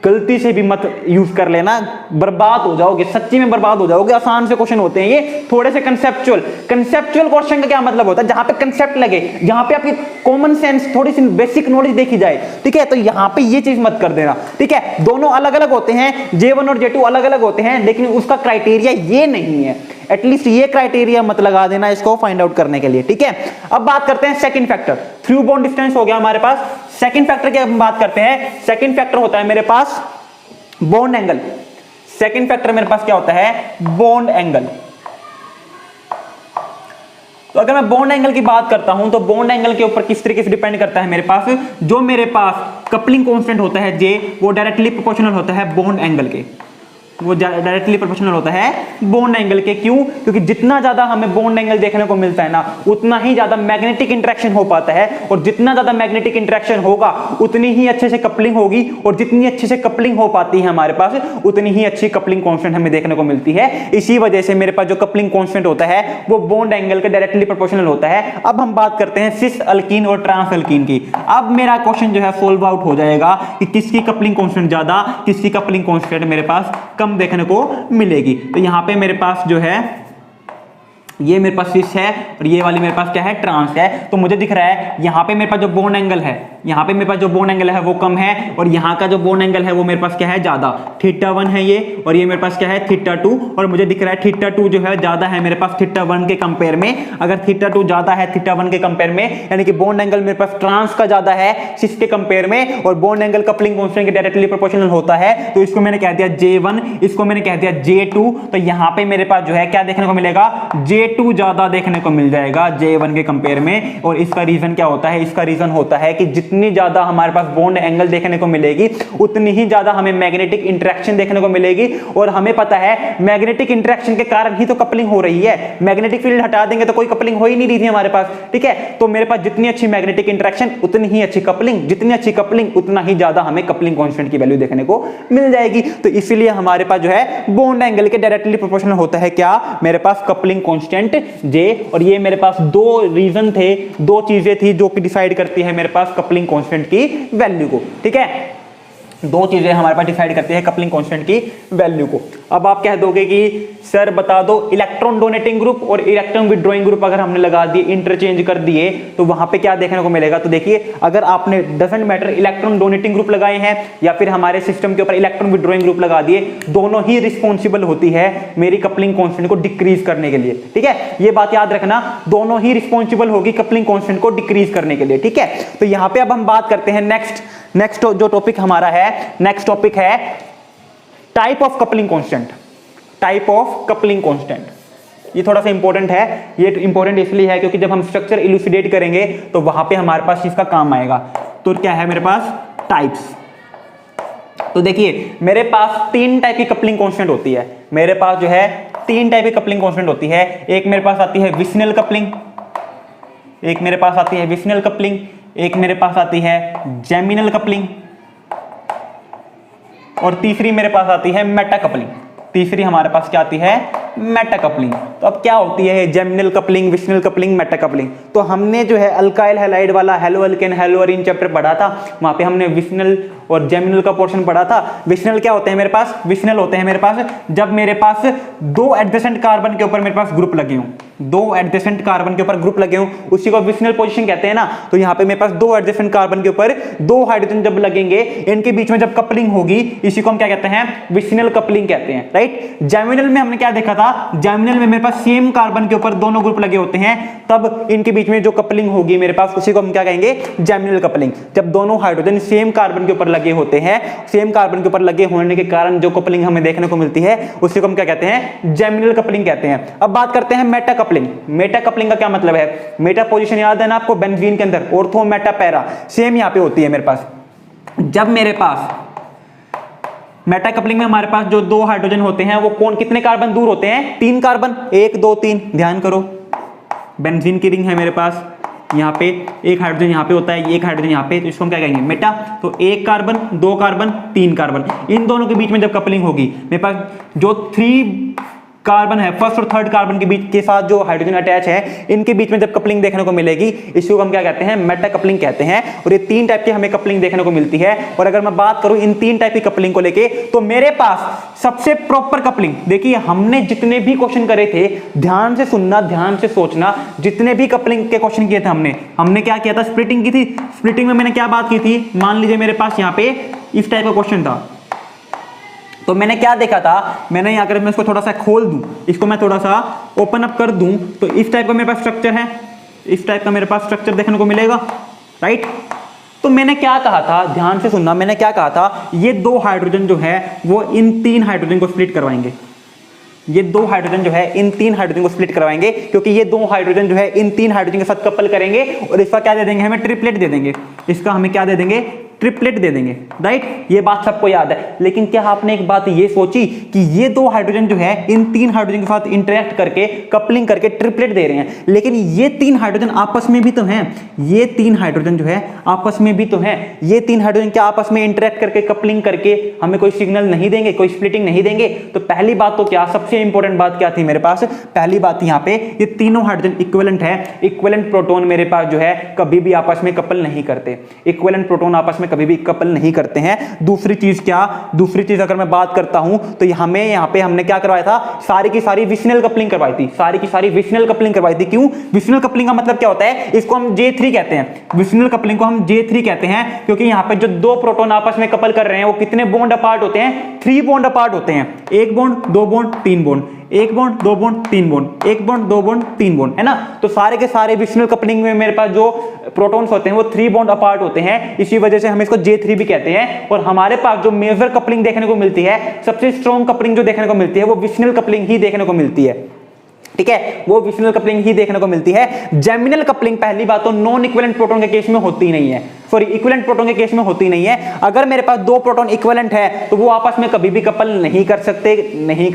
गलती से भी मत यूज कर लेना, बर्बाद हो जाओगे, सच्ची में बर्बाद हो जाओगे। आसान से क्वेश्चन होते हैं ये, थोड़े से कंसेप्चुअल क्वेश्चन का क्या मतलब होता है, जहां पे कंसेप्ट लगे, जहां पे आपकी कॉमन सेंस, थोड़ी सी बेसिक नॉलेज देखी जाए। ठीक है, तो यहां पे ये चीज मत कर देना। ठीक है, दोनों अलग अलग होते हैं, J1 और J2 अलग अलग होते हैं, लेकिन उसका क्राइटेरिया ये नहीं है। एटलीस्ट ये क्राइटेरिया मत लगा देना इसको फाइंड आउट करने के लिए। ठीक है, अब बात करते हैं second factor. Through bond distance हो गया हमारे पास, सेकंड फैक्टर की हम बात करते हैं। सेकंड फैक्टर होता है मेरे पास बॉन्ड एंगल। सेकंड फैक्टर मेरे पास क्या होता है, बॉन्ड एंगल। तो अगर मैं बॉन्ड एंगल की बात करता हूं तो बॉन्ड एंगल के ऊपर किस तरीके से डिपेंड करता है मेरे पास, जो मेरे पास कपलिंग कांस्टेंट होता है J, वो डायरेक्टली प्रोपोर्शनल होता है बॉन्ड एंगल के, वो डायरेक्टली प्रोपोर्शनल होता है बॉन्ड एंगल के। क्यों? क्योंकि जितना ज्यादा हमें बॉन्ड एंगल देखने को मिलता है ना, उतना ही ज्यादा मैग्नेटिक इंटरेक्शन हो पाता है, और जितना ज्यादा मैग्नेटिक इंटरेक्शन होगा उतनी ही अच्छे से कपलिंग होगी, और जितनी अच्छे से कपलिंग हो पाती है हमारे पास उतनी ही अच्छी कपलिंग कांस्टेंट हमें देखने को मिलती है। इसी वजह से मेरे पास जो कपलिंग कांस्टेंट होता है वो बॉन्ड एंगल के डायरेक्टली प्रोपोर्शनल होता है। अब हम बात करते हैं सिस अल्कीन और ट्रांस अल्कीन की। अब मेरा क्वेश्चन जो है सोल्व आउट हो जाएगा कि किसकी कपलिंग कांस्टेंट ज्यादा, किसकी कपलिंग कांस्टेंट मेरे पास कम देखने को मिलेगी। तो यहां पे मेरे पास जो है ये मेरे पास सिस है और ये वाली मेरे पास क्या है, ट्रांस है। तो मुझे दिख रहा है यहाँ पे मेरे पास जो बॉन्ड एंगल है, यहाँ पे मेरे पास जो बॉन्ड एंगल है वो कम है, और यहाँ का जो बॉन्ड एंगल है वो मेरे पास क्या है, ज्यादा। θ1 है ये, और ये मेरे पास क्या है, θ2, और मुझे दिख रहा है θ2 जो है ज्यादा है मेरे पास θ1 के कंपेयर में। अगर θ2 ज्यादा है θ1 के कंपेयर में, यानी कि बॉन्ड एंगल मेरे पास ट्रांस का ज्यादा है सिस के कंपेयर में, और बॉन्ड एंगल कपलिंग कांस्टेंट के डायरेक्टली प्रोपोर्शनल होता है, तो इसको मैंने कह दिया J1, इसको मैंने कह दिया J2। तो यहाँ पे मेरे पास जो है क्या देखने को मिलेगा, J2 ज्यादा देखने को मिल जाएगा J1 के कंपेयर में। और इसका रीजन क्या होता है, इसका रीजन होता है कि जितनी ज्यादा हमारे पास बॉन्ड एंगल देखने को मिलेगी उतनी ही ज्यादा हमें मैग्नेटिक इंटरेक्शन देखने को मिलेगी, और हमें पता है मैग्नेटिक इंटरेक्शन के कारण ही तो कपलिंग हो रही है। मैग्नेटिक फील्ड हटा देंगे तो कोई कपलिंग हो ही नहीं रही थी हमारे पास। ठीक है, तो मेरे पास जितनी अच्छी मैग्नेटिक इंटरेक्शन उतनी ही अच्छी कपलिंग, जितनी अच्छी कपलिंग उतना ही ज्यादा हमें कपलिंग कांस्टेंट की वैल्यू देखने को मिल जाएगी। तो इसीलिए हमारे पास जो है बॉन्ड एंगल के डायरेक्टली प्रोपोर्शनल होता है क्या, मेरे पास कपलिंग कांस्टेंट J। और ये मेरे पास दो रीजन थे, दो चीजें थी जो कि डिसाइड करती है मेरे पास कपलिंग कांस्टेंट की वैल्यू को। ठीक है, दो चीजें हमारे पास डिसाइड करती है कपलिंग कांस्टेंट की वैल्यू को। अब आप कह दोगे कि सर बता दो इलेक्ट्रॉन डोनेटिंग ग्रुप और इलेक्ट्रॉन विड्रॉइंग ग्रुप अगर हमने लगा दिए, इंटरचेंज कर दिए, तो वहां पे क्या देखने को मिलेगा। तो देखिए, अगर आपने doesn't matter electron donating group लगाए हैं या फिर हमारे सिस्टम के ऊपर इलेक्ट्रॉन विड्रॉइंग ग्रुप लगा दिए, दोनों ही रिस्पॉन्सिबल होती है मेरी कपलिंग कांस्टेंट को डिक्रीज करने के लिए। ठीक है, ये बात याद रखना, दोनों ही रिस्पॉन्सिबल होगी कपलिंग कांस्टेंट को डिक्रीज करने के लिए। ठीक है, तो यहां पे अब हम बात करते हैं नेक्स्ट जो टॉपिक हमारा है, नेक्स्ट टॉपिक है type of coupling constant. Type of coupling constant. ये थोड़ा सा इंपॉर्टेंट है, ये इंपॉर्टेंट इसलिए है क्योंकि जब हम स्ट्रक्चर इलुसिडेट करेंगे तो वहां पे हमारे पास इसका काम आएगा। तो क्या है मेरे पास, टाइप्स। तो देखिए मेरे पास 3 टाइप की कपलिंग कांस्टेंट होती है, मेरे पास जो है 3 टाइप की कपलिंग कांस्टेंट होती है। एक मेरे पास आती है विसनल कपलिंग, एक मेरे पास आती है विसनल कपलिंग, एक मेरे पास आती है जेमिनल कपलिंग, और तीसरी मेरे पास आती है मेटा कपलिंग। तीसरी हमारे पास क्या आती है, मेटा कपलिंग। तो अब क्या होती है geminal coupling, vicinal coupling, Meta coupling? तो हमने जो है अल्काइल हैलाइड वाला halo alkane hello Areen chapter पढ़ा था, वहां पे हमने विसनल और जेमिनल का पोर्शन पढ़ा था। विसनल क्या होते हैं मेरे पास, विसनल होते हैं मेरे पास जब मेरे पास 2 एडजेसेंट कार्बन के ऊपर मेरे पास ग्रुप लगे हों, 2 एडजेसेंट कार्बन के ऊपर ग्रुप लगे हों, उसी को विसनल पोजीशन कहते हैं ना। तो यहाँ पे मेरे पास 2 एडजेसेंट कार्बन के ऊपर 2 हाइड्रोजन जब लगेंगे, इनके बीच में जब कपलिंग होगी, इसी को हम क्या कहते हैं, विसनल कपलिंग कहते हैं, राइट। जेमिनल में हमने क्या देखा था, जेमिनल में मेरे पास सेम कार्बन के ऊपर दोनों ग्रुप लगे होते हैं, तब इनके बीच में जो कपलिंग होगी मेरे पास, उसी को हम क्या कहेंगे, जेमिनल कपलिंग। जब दोनों हाइड्रोजन सेम कार्बन के ऊपर लगे होते हैं, सेम कार्बन के ऊपर लगे होने के कारण जो कपलिंग हमें देखने को मिलती है, उसी को हम क्या कहते हैं, जेमिनल कपलिंग कहते हैं। अब बात करते हैं मेटा कपलिंग। मेटा कपलिंग का क्या मतलब है, मेटा पोजीशन याद है ना आपको, बेंजीन के अंदर ऑर्थो मेटा पैरा, सेम यहां पे होती है मेरे पास। जब मेरे पास मेटा कपलिंग में हमारे पास जो 2 हाइड्रोजन होते हैं, वो कौन कितने कार्बन दूर होते हैं, 3 कार्बन, 1 2 3, ध्यान करो। बेंजीन की रिंग है मेरे पास, यहाँ पे एक हाइड्रोजन यहाँ पे होता है, एक हाइड्रोजन यहाँ पे, तो इसको हम क्या कहेंगे, मेटा। तो 1 कार्बन, 2 कार्बन, 3 कार्बन, इन दोनों के बीच में जब कपलिंग होगी, मेरे पास जो 3 कार्बन है, फर्स्ट और थर्ड कार्बन के बीच के साथ जो हाइड्रोजन अटैच है, इनके बीच में जब कपलिंग देखने को मिलेगी, इसको हम क्या कहते हैं, मेटा कपलिंग कहते हैं। और ये 3 टाइप की हमें कपलिंग देखने को मिलती है। और अगर मैं बात करूं इन 3 टाइप की कपलिंग को लेके, तो मेरे पास सबसे प्रॉपर कपलिंग, देखिए हमने जितने भी क्वेश्चन करे थे, ध्यान से सुनना, ध्यान से सोचना, जितने भी कपलिंग के क्वेश्चन किए थे हमने क्या किया था, स्प्लिटिंग की थी। स्प्लिटिंग में मैंने क्या बात की थी, मान लीजिए मेरे पास यहाँ पे इस टाइप का क्वेश्चन था, तो मैंने क्या देखा था, मैंने अगर मैं इसको थोड़ा सा खोल दूं, इसको मैं थोड़ा सा ओपन अप कर दूं, तो इस टाइप का मेरे पास स्ट्रक्चर है, इस टाइप का मेरे पास स्ट्रक्चर देखने को मिलेगा, राइट। तो मैंने क्या कहा था, ध्यान से सुनना, मैंने क्या कहा था, ये 2 हाइड्रोजन जो है वो इन 3 हाइड्रोजन को स्प्लिट करवाएंगे। ये 2 हाइड्रोजन जो है इन 3 हाइड्रोजन को स्प्लिट करवाएंगे, क्योंकि ये 2 हाइड्रोजन जो है इन 3 हाइड्रोजन के साथ कपल करेंगे, और इसका क्या दे देंगे, हमें ट्रिपलेट दे देंगे। इसका हमें क्या दे देंगे, ट्रिपलेट दे देंगे, राइट। ये बात सबको याद है। लेकिन क्या आपने एक बात ये सोची कि ये 2 हाइड्रोजन जो है इन 3 हाइड्रोजन के साथ इंटरेक्ट करके, कपलिंग करके ट्रिपलेट दे रहे हैं, लेकिन ये 3 हाइड्रोजन आपस में भी तो हैं, ये 3 हाइड्रोजन जो है आपस में भी तो हैं। ये 3 हाइड्रोजन क्या आपस में इंटरेक्ट करके, कपलिंग करके हमें कोई सिग्नल नहीं देंगे, कोई स्प्लिटिंग नहीं देंगे? तो पहली बात तो क्या, सबसे इंपॉर्टेंट बात क्या थी मेरे पास, पहली बात यहाँ पे, ये तीनों हाइड्रोजन इक्विवेलेंट है। इक्विवेलेंट प्रोटॉन मेरे पास जो है कभी भी आपस में कपल नहीं करते, इक्विवेलेंट प्रोटॉन आपस में कभी भी कपल नहीं करते हैं। दूसरी चीज क्या, दूसरी चीज अगर मैं बात करता हूं, तो हमें यहाँ पे हमने क्या करवाया था, सारी की सारी विसनल कपलिंग करवाई थी, सारी की सारी विसनल कपलिंग करवाई थी। क्यों? विसनल कपलिंग का मतलब क्या होता है, इसको हम J3 कहते हैं, विसनल कपलिंग को हम J3 कहते हैं, क्योंकि यहाँ पे जो 2 प्रोटॉन आपस में कपल कर रहे हैं, वो कितने बॉन्ड अपार्ट होते हैं, 3 बॉन्ड अपार्ट होते हैं। 1 bond, 2 bond, 3 bond, 1 bond, 2 bond, 3 bond, 1 bond, 2 bond, 3 bond, है ना। तो सारे के सारे विसनल कपलिंग में मेरे पास जो प्रोटॉन्स होते हैं वो 3 बॉन्ड अपार्ट होते हैं, इसी वजह से हम इसको J3 भी कहते हैं। और हमारे पास जो मेजर कपलिंग देखने को मिलती है, सबसे स्ट्रॉन्ग कपलिंग जो देखने को मिलती है, वो विसनल कपलिंग ही देखने को मिलती है, ठीक है, वो विसनल कपलिंग ही देखने को मिलती है। जेमिनल कपलिंग पहली बात तो नॉन इक्विवेलेंट प्रोटॉन के केस में होती नहीं है, सॉरी इक्विवेलेंट प्रोटॉन के केस में होती नहीं है। अगर मेरे पास 2 प्रोटॉन इक्विवेलेंट है तो वो आपस में कभी भी कपल नहीं कर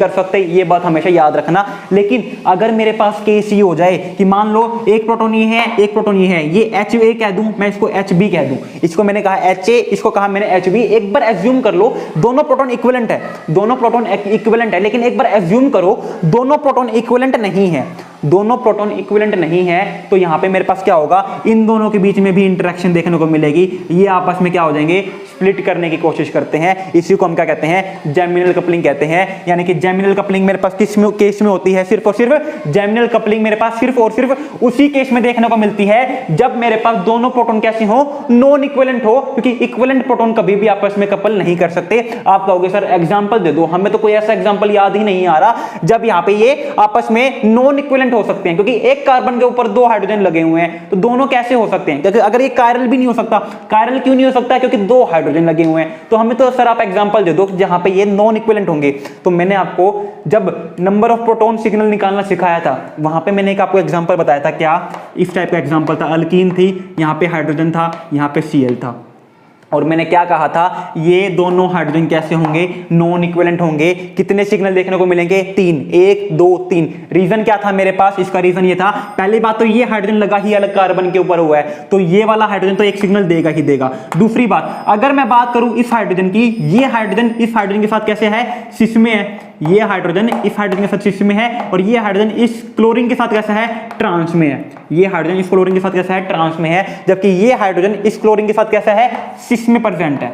सकते, ये बात हमेशा याद रखना। लेकिन अगर मेरे पास केस ये हो जाए कि मान लो एक प्रोटॉन ये है, एक प्रोटॉन ये है, ये HA कह दूं, मैं इसको HB कह दूं, इसको मैंने कहा HA, इसको कहा मैंने HB। एक बार एज्यूम कर लो दोनों प्रोटॉन इक्विवेलेंट है, दोनों प्रोटॉन इक्विवेलेंट है, लेकिन एक बार एज्यूम करो दोनों प्रोटॉन इक्विवेलेंट नहीं है, दोनों प्रोटॉन इक्विवेलेंट नहीं है, तो यहां पे मेरे पास क्या होगा, इन दोनों के बीच में भी इंटरेक्शन देखने को मिलेगी, ये आपस में क्या हो जाएंगे, स्प्लिट करने की कोशिश करते हैं। इसी को हम क्या कहते हैं, जेमिनल कपलिंग कहते हैं। यानी कि जेमिनल कपलिंग मेरे पास किस केस में होती है, सिर्फ और सिर्फ जेमिनल कपलिंग मेरे पास सिर्फ और सिर्फ उसी केस में देखने को मिलती है जब मेरे पास दोनों प्रोटॉन कैसे हो, नॉन इक्विवेलेंट हो, क्योंकि इक्विवेलेंट प्रोटॉन कभी भी आपस में कपल नहीं कर सकते। आप कहोगे सर एग्जांपल दे दो, हमें तो कोई ऐसा एग्जांपल याद ही नहीं आ रहा जब यहाँ पे ये आपस में नॉन इक्विवेलेंट हो सकते हैं, क्योंकि एक कार्बन के ऊपर 2 हाइड्रोजन लगे हुए हैं, तो दोनों कैसे हो सकते हैं? क्योंकि अगर ये कायरल भी नहीं हो सकता, कायरल क्यों नहीं हो सकता? क्योंकि 2 हाइड्रोजन लगे हुए हैं। तो हमें तो सर आप एग्जांपल दे दो जहां पे ये नॉन इक्विवेलेंट होंगे। तो मैंने आपको जब नंबर ऑफ प्रोटॉन सिग्नल निकालना सिखाया था, वहां पे मैंने एक आपको एग्जांपल बताया था, क्या इस टाइप का एग्जांपल था, अल्कीन थी, यहां पे हाइड्रोजन था, यहां पे Cl था, और मैंने क्या कहा था, ये दोनों हाइड्रोजन कैसे होंगे? नॉन इक्विवेलेंट होंगे। कितने सिग्नल देखने को मिलेंगे? 3, 1 2 3। रीजन क्या था मेरे पास? इसका रीजन ये था, पहली बात तो ये हाइड्रोजन लगा ही अलग कार्बन के ऊपर हुआ है, तो ये वाला हाइड्रोजन तो एक सिग्नल देगा ही देगा। दूसरी बात, अगर मैं बात करूं इस हाइड्रोजन की, ये हाइड्रोजन इस हाइड्रोजन के साथ कैसे है? सिस में है। ये हाइड्रोजन इस हाइड्रोजन के साथ सिस में है, और ये हाइड्रोजन इस क्लोरीन के साथ कैसा है? ट्रांस में है। ये हाइड्रोजन इस क्लोरीन के साथ कैसा है? ट्रांस में है, जबकि ये हाइड्रोजन इस क्लोरीन के साथ कैसा है? सिस में प्रेजेंट है।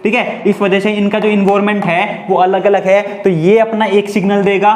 ठीक है, इस वजह से इनका जो इन्वायरमेंट है वो अलग अलग है, तो ये अपना एक सिग्नल देगा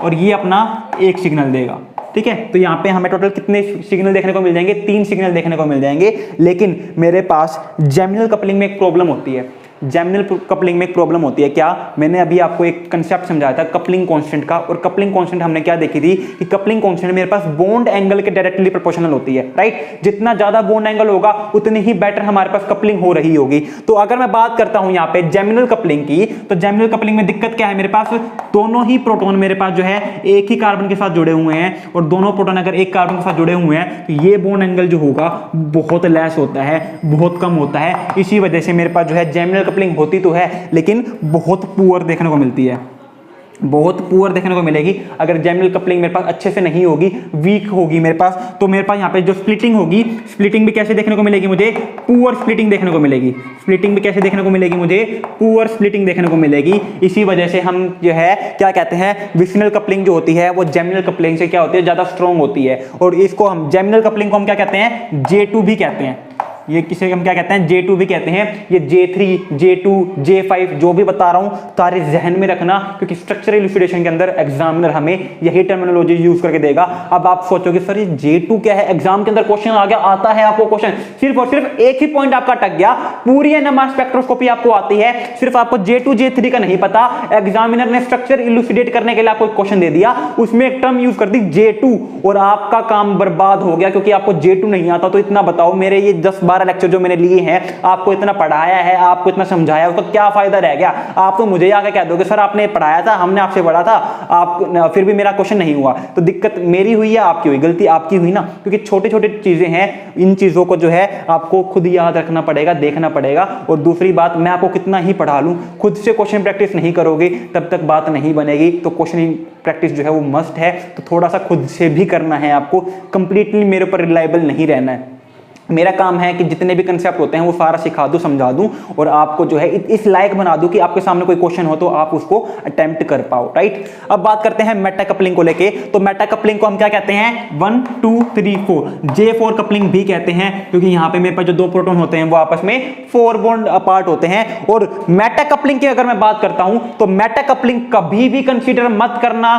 और ये अपना एक सिग्नल देगा। ठीक है, तो यहाँ पे हमें टोटल कितने सिग्नल देखने को मिल जाएंगे? 3 सिग्नल देखने को मिल जाएंगे। लेकिन मेरे पास जेमिनल कपलिंग में एक प्रॉब्लम होती है। जेमिनल कपलिंग में एक प्रॉब्लम होती है, क्या? मैंने अभी आपको एक कंसेप्ट समझाया था कपलिंग कांस्टेंट का, और कपलिंग कांस्टेंट हमने क्या देखी थी कि कपलिंग कांस्टेंट मेरे पास बॉन्ड एंगल के डायरेक्टली प्रोपोर्शनल होती है, राइट? जितना ज्यादा बॉन्ड एंगल होगा उतनी ही बेटर हमारे पास कपलिंग हो रही होगी। तो अगर मैं बात करता हूं यहाँ पे जेमिनल कपलिंग की, तो जेमिनल कपलिंग में दिक्कत क्या है? मेरे पास दोनों ही प्रोटॉन मेरे पास जो है एक ही कार्बन के साथ जुड़े हुए हैं, और दोनों प्रोटॉन अगर एक कार्बन के साथ जुड़े हुए हैं तो ये बॉन्ड एंगल जो होगा बहुत लेस होता है, बहुत कम होता है। इसी वजह से मेरे पास जो है जेमिनल कपलिंग होती तो है, लेकिन बहुत पुअर देखने को मिलती है, बहुत पुअर देखने को मिलेगी। अगर जेमिनल कपलिंग मेरे पास अच्छे से नहीं होगी, वीक होगी मेरे पास, तो मेरे पास यहाँ पे जो स्प्लिटिंग होगी, स्प्लिटिंग भी कैसे देखने को मिलेगी मुझे? पुअर स्प्लिटिंग देखने को मिलेगी। स्प्लिटिंग भी कैसे देखने को मिलेगी मुझे? पुअर स्प्लिटिंग देखने को मिलेगी। इसी वजह से हम जो है क्या कहते हैं, विसिनल कपलिंग जो होती है वो जेमिनल कपलिंग से क्या होती है? ज्यादा स्ट्रॉन्ग होती है, और इसको हम जेमिनल कपलिंग को हम क्या कहते हैं? J2 भी कहते हैं। ये किसे हम क्या कहते हैं? J2 भी कहते हैं। ये J3, J2, J5 जो भी बता रहा हूं सारे जहन में रखना, क्योंकि स्ट्रक्चरल इलुसिडेशन के अंदर एग्जामिनर हमें यही टर्मिनोलॉजी यूज करके देगा। अब आप सोचोगे सर ये J2 क्या है? एग्जाम के अंदर क्वेश्चन आ गया, आता है आपको क्वेश्चन, सिर्फ और सिर्फ एक ही पॉइंट आपका अटक गया। पूरी एनएमआर स्पेक्ट्रोस्कोपी आपको आती है, सिर्फ आपको J2 J3 का नहीं पता। एग्जामिनर ने स्ट्रक्चर इलुसिडेट करने के लिए आपको क्वेश्चन दे दिया, उसमें एक टर्म यूज कर दी J2, और आपका काम बर्बाद हो गया, क्योंकि आपको J2 नहीं आता। तो इतना बताओ, मेरे ये 10-12 लेक्चर जो मैंने लिए हैं, आपको इतना पढ़ाया है, आपको इतना समझाया, उसका क्या फायदा रह गया? आप तो मुझे आके कह दोगे सर आपने पढ़ाया था, हमने आपसे पढ़ा था, आप फिर भी मेरा क्वेश्चन नहीं हुआ। तो दिक्कत मेरी हुई या आपकी हुई? गलती आपकी हुई ना, क्योंकि छोटे छोटे चीजें हैं, इन चीजों को जो है आपको खुद याद रखना पड़ेगा, देखना पड़ेगा। और दूसरी बात, मैं आपको कितना ही पढ़ा लूं, खुद से क्वेश्चन प्रैक्टिस नहीं करोगे तब तक बात नहीं बनेगी। तो क्वेश्चन प्रैक्टिस जो है वो मस्ट है, तो थोड़ा सा खुद से भी करना है आपको, कंप्लीटली मेरे ऊपर रिलायबल नहीं रहना है। मेरा काम है कि जितने भी कंसेप्ट होते हैं वो सारा सिखा दूं, समझा दूं, और आपको जो है इस लायक बना दूं कि आपके सामने कोई क्वेश्चन हो तो आप उसको अटेम्प्ट कर पाओ, राइट? अब बात करते हैं मेटा कपलिंग को लेके। तो मेटा कपलिंग को हम क्या कहते हैं? 1 2 3 4 J4 कपलिंग भी कहते हैं, क्योंकि यहाँ पे मेरे पास जो 2 प्रोटॉन होते हैं वो आपस में 4 बॉन्ड अपार्ट होते हैं। और मेटा कपलिंग की अगर मैं बात करता हूं तो मेटा कपलिंग कभी भी कंसीडर मत करना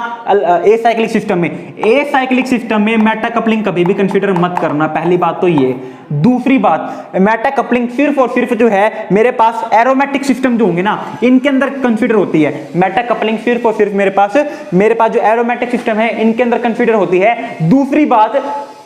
एसाइक्लिक सिस्टम में। एसाइक्लिक सिस्टम में मेटा कपलिंग कभी भी कंसीडर मत करना, पहली बात तो ये। दूसरी बात, मेटा कपलिंग सिर्फ और सिर्फ जो है मेरे पास एरोमेटिक सिस्टम जो होंगे ना, इनके अंदर कंसीडर होती है। मेटा कपलिंग सिर्फ और सिर्फ मेरे पास जो एरोमेटिक सिस्टम है इनके अंदर कंसीडर होती है। दूसरी बात,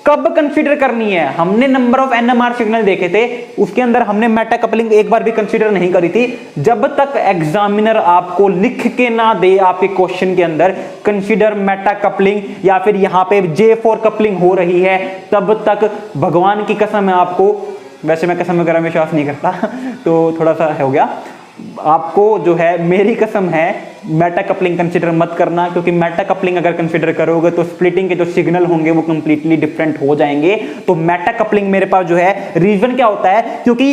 कब कंसीडर करनी है? हमने नंबर ऑफ एनएमआर सिग्नल देखे थे, उसके अंदर हमने मेटा कपलिंग एक बार भी कंसीडर नहीं करी थी। जब तक एग्जामिनर आपको लिख के ना दे आपके क्वेश्चन के अंदर कंसीडर मेटा कपलिंग या फिर यहां पे J4 कपलिंग हो रही है, तब तक भगवान की कसम है आपको, वैसे मैं कसम वगैरह में विश्वास नहीं करता तो थोड़ा सा हो गया, आपको जो है मेरी कसम है मेटा कपलिंग कंसीडर मत करना, क्योंकि मेटा कपलिंग अगर कंसीडर करोगे तो स्प्लिटिंग के जो सिग्नल होंगे वो कंप्लीटली डिफरेंट हो जाएंगे। तो मेटा कपलिंग मेरे पास जो है रीजन क्या होता है, क्योंकि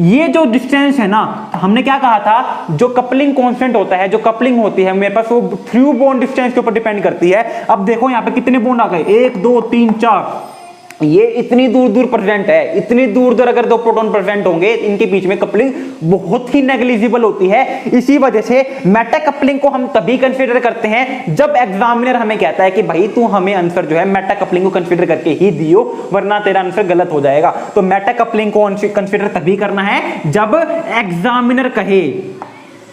ये जो डिस्टेंस है ना, हमने क्या कहा था, जो कपलिंग कांस्टेंट होता है, जो कपलिंग होती है मेरे पास, वो थ्रू बॉन्ड डिस्टेंस के ऊपर डिपेंड करती है। अब देखो यहाँ पे कितने बॉन्ड आ गए, 1 2 3 4, ये इतनी दूर दूर प्रेजेंट है, इतनी दूर दूर अगर 2 प्रोटॉन प्रेजेंट होंगे, इनके बीच में कपलिंग बहुत ही नेग्लिजिबल होती है। इसी वजह से मेटा कपलिंग को हम तभी कंसीडर करते हैं जब एग्जामिनर हमें कहता है कि भाई तू हमें आंसर जो है मेटा कपलिंग को कंसीडर करके ही दियो, वरना तेरा आंसर गलत हो जाएगा। तो मेटा कपलिंग को कंसीडर तभी करना है जब एग्जामिनर कहे,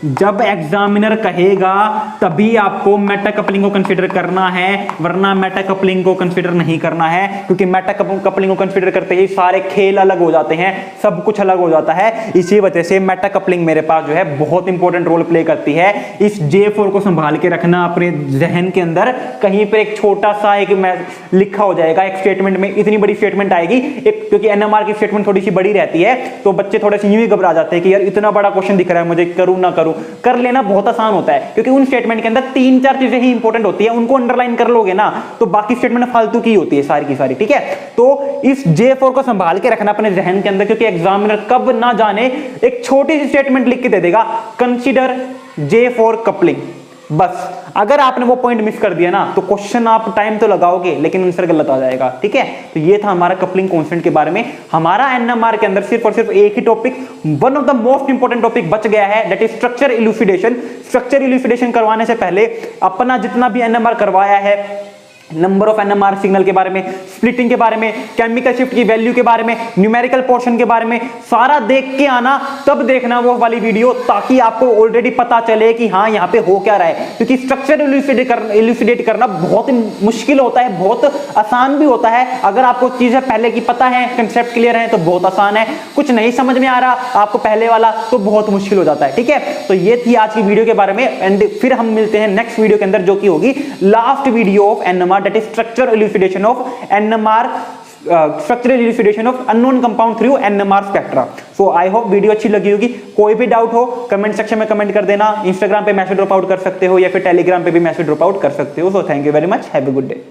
जब एग्जामिनर कहेगा तभी आपको मेटा कपलिंग को कंसीडर करना है, वरना मेटा कपलिंग को कंसीडर नहीं करना है, क्योंकि मेटा कपलिंग को कंसीडर करते ही सारे खेल अलग हो जाते हैं, सब कुछ अलग हो जाता है। इसी वजह से मेटा कपलिंग मेरे पास जो है बहुत इंपॉर्टेंट रोल प्ले करती है। इस J4 को संभाल के रखना अपने जहन के अंदर। कहीं पर एक छोटा सा एक लिखा हो जाएगा एक स्टेटमेंट में, इतनी बड़ी स्टेटमेंट आएगी एक, क्योंकि एनएमआर की स्टेटमेंट थोड़ी सी बड़ी रहती है तो बच्चे थोड़े से यूं ही घबरा जाते हैं कि यार इतना बड़ा क्वेश्चन दिख रहा है, मुझे करूं ना करूं। कर लेना बहुत आसान होता है, क्योंकि उन स्टेटमेंट के अंदर 3-4 चीजें ही इंपॉर्टेंट होती है, उनको अंडरलाइन कर लोगे ना तो बाकी स्टेटमेंट फालतू की होती है सारी की सारी, ठीक है। तो इस J4 को संभाल के रखना अपने जहन के अंदर, क्योंकि एग्जामिनर कब ना जाने एक छोटी सी स्टेटमेंट लिख के दे देगा, कंसीडर J4 कपलिंग। बस अगर आपने वो पॉइंट मिस कर दिया ना तो क्वेश्चन आप टाइम तो लगाओगे लेकिन आंसर गलत आ जाएगा, ठीक है। तो ये था हमारा कपलिंग कांस्टेंट के बारे में। हमारा एनएमआर के अंदर सिर्फ और सिर्फ एक ही topic, one of the most important topic बच गया है, that is structure elucidation. Structure elucidation करवाने से पहले अपना जितना भी एनएमआर करवाया है, नंबर ऑफ एनएमआर सिग्नल के बारे में, स्प्लिटिंग के बारे में, केमिकल शिफ्ट की वैल्यू के बारे में, न्यूमेरिकल पोर्शन के बारे में, सारा देख के आना, तब देखना वो वाली वीडियो, ताकि आपको ऑलरेडी पता चले कि हाँ यहाँ पे हो क्या रहा है। क्योंकि स्ट्रक्चर इलुसिडेट करना बहुत मुश्किल होता है, बहुत आसान भी होता है। अगर आपको चीजें पहले की पता है, कंसेप्ट क्लियर है तो बहुत आसान है, कुछ नहीं समझ में आ रहा आपको पहले वाला तो बहुत मुश्किल हो जाता है, ठीक है। तो ये थी आज की वीडियो के बारे में, एंड फिर हम मिलते हैं नेक्स्ट वीडियो के अंदर, जो कि होगी last video of NMR, that is structure elucidation of NMR, structural elucidation of unknown compound through NMR spectra. So I hope video अच्छी लगी होगी। कोई भी डाउट हो कमेंट सेक्शन में कमेंट कर देना, इंस्टाग्राम पे मैसेज ड्रॉप आउट कर सकते हो या फिर टेलीग्राम पे भी मैसेज ड्रॉप आउट कर सकते हो। So thank you very much, have a good day.